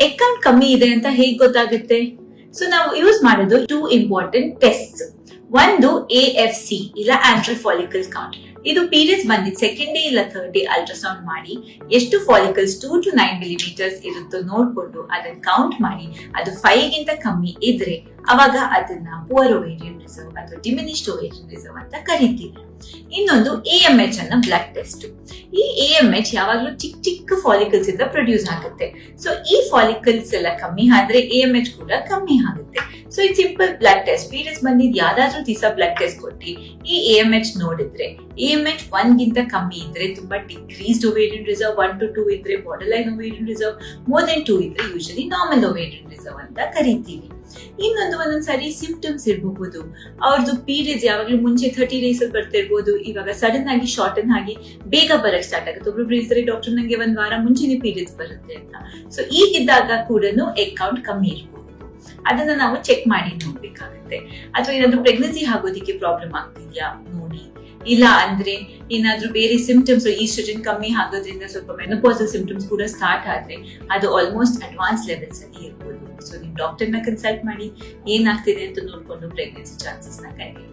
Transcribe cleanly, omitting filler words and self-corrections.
Egg count ಕಮ್ಮಿ ಇದೆ ಅಂತ ಹೇಗ್ ಗೊತ್ತಾಗುತ್ತೆ? ಸೊ ನಾವು ಯೂಸ್ ಮಾಡೋದು 2 ಇಂಪಾರ್ಟೆಂಟ್ ಟೆಸ್ಟ್. ಒಂದು AFC ಇಲ್ಲ ಆಂಟ್ರಲ್ ಫಾಲಿಕಲ್ ಕೌಂಟ್. ಇದು ಪೀರಿಯಡ್ಸ್ ಬಂದಿದ್ ಸೆಕೆಂಡ್ ಡೇ ಇಲ್ಲ ಥರ್ಡ್ ಡೇ ಅಲ್ಟ್ರಾಸೌಂಡ್ ಮಾಡಿ ಎಷ್ಟು ಫಾಲಿಕಲ್ಸ್ 2 to 9 ಮಿಲಿಮೀಟರ್ಸ್ ಇರುತ್ತೋ ನೋಡ್ಕೊಂಡು ಅದನ್ನ ಕೌಂಟ್ ಮಾಡಿ ಅದು 5 ಗಿಂತ ಕಮ್ಮಿ ಇದ್ರೆ ಅವಾಗ ಅದನ್ನ ಪುವರ್ ಓವೇರಿಯನ್ ರಿಸರ್ವ್ ಅಥವಾ ಡಿಮಿನಿಶ್ಡ್ ಓವೇರಿಯನ್ ರಿಸರ್ವ್ ಅಂತ ಕರಿತೀವಿ. ಇನ್ನೊಂದು AMH ಅನ್ನ ಬ್ಲಡ್ ಟೆಸ್ಟ್. ಈ AMH ಯಾವಾಗ್ಲೂ ಚಿಕ್ಕ ಚಿಕ್ಕ ಫಾಲಿಕಲ್ಸ್ ಇಂದ ಪ್ರೊಡ್ಯೂಸ್ ಆಗುತ್ತೆ. ಸೊ ಈ ಫಾಲಿಕಲ್ಸ್ ಎಲ್ಲ ಕಮ್ಮಿ ಆದ್ರೆ AMH ಕೂಡ ಕಮ್ಮಿ ಆಗುತ್ತೆ. ಸೊ ಇದು ಸಿಂಪಲ್ ಬ್ಲಡ್ ಟೆಸ್ಟ್. ಪೀರಿಯಡ್ಸ್ ಬಂದಿದ್ ಯಾವ್ದಾದ್ರೂ ದಿವಸ ಬ್ಲಡ್ ಟೆಸ್ಟ್ ಕೊಟ್ಟು ಈ AMH ನೋಡಿದ್ರೆ AMH 1 ಗಿಂತ ಕಮ್ಮಿ ಇದ್ರೆ ತುಂಬಾ ಡಿಕ್ರೀಸ್ಡ್ ಓವೇರಿಯನ್ ರಿಸರ್ವ್, 1 to 2 ಇದ್ರೆ border line ovarian reserve, more than 2 ಇದ್ರೆ ಯೂಶಲಿ ನಾರ್ಮಲ್ ಓವೇರಿಯನ್ ರಿಸರ್ವ್ ಅಂತ ಕರಿತೀವಿ. ಇನ್ನೊಂದು ಒಂದೊಂದ್ಸರಿ ಸಿಂಪ್ಟಮ್ಸ್ ಇರಬಹುದು. ಅವ್ರದ್ದು ಪೀರಿಯಡ್ಸ್ ಯಾವಾಗ್ಲೂ ಮುಂಚೆ 30 ಡೇಸ್ ಅಲ್ಲಿ ಬರ್ತಾ ಇರ್ಬೋದು, ಇವಾಗ ಸಡನ್ ಆಗಿ ಶಾರ್ಟನ್ ಆಗಿ ಬೇಗ ಬರಕ್ ಸ್ಟಾರ್ಟ್ ಆಗುತ್ತೆ. ಒಬ್ಬೊಬ್ರು ಹೇಳ್ತಾರೆ ಡಾಕ್ಟರ್ ನಂಗೆ 1 ವಾರ ಮುಂಚೆನೆ ಪೀರಿಯಡ್ಸ್ ಬರುತ್ತೆ ಅಂತ. ಸೊ ಈಗಿದ್ದಾಗ ಕೂಡ ಎಗ್ ಕೌಂಟ್ ಕಮ್ಮಿ ಇರಬಹುದು. ಅದನ್ನ ನಾವು ಚೆಕ್ ಮಾಡಿ ನೋಡ್ಬೇಕಾಗುತ್ತೆ. ಅಥವಾ ಏನಾದ್ರೂ ಪ್ರೆಗ್ನೆನ್ಸಿ ಆಗೋದಿಕ್ಕೆ ಪ್ರಾಬ್ಲಮ್ ಆಗ್ತಿದ್ಯಾ ನೋಡಿ. ಇಲ್ಲ ಅಂದ್ರೆ ಏನಾದ್ರೂ ಬೇರೆ ಸಿಂಪ್ಟಮ್ಸ್, ಈಸ್ಟ್ರೋಜನ್ ಕಮ್ಮಿ ಆಗೋದ್ರಿಂದ ಸ್ವಲ್ಪ ಮೆನೋಪಾಸಲ್ ಸಿಂಪ್ಟಮ್ಸ್ ಕೂಡ ಸ್ಟಾರ್ಟ್ ಆದ್ರೆ ಅದು ಆಲ್ಮೋಸ್ಟ್ ಅಡ್ವಾನ್ಸ್ ಲೆವೆಲ್ಸ್ ಅಲ್ಲಿ ಇರ್ಬೋದು. ಸೊ ನಿಮ್ ಡಾಕ್ಟರ್ ನ ಕನ್ಸಲ್ಟ್ ಮಾಡಿ ಏನಾಗ್ತಿದೆ ಅಂತ ನೋಡ್ಕೊಂಡು ಪ್ರೆಗ್ನೆನ್ಸಿ ಚಾನ್ಸಸ್ ನ ಕಡಿಮೆ.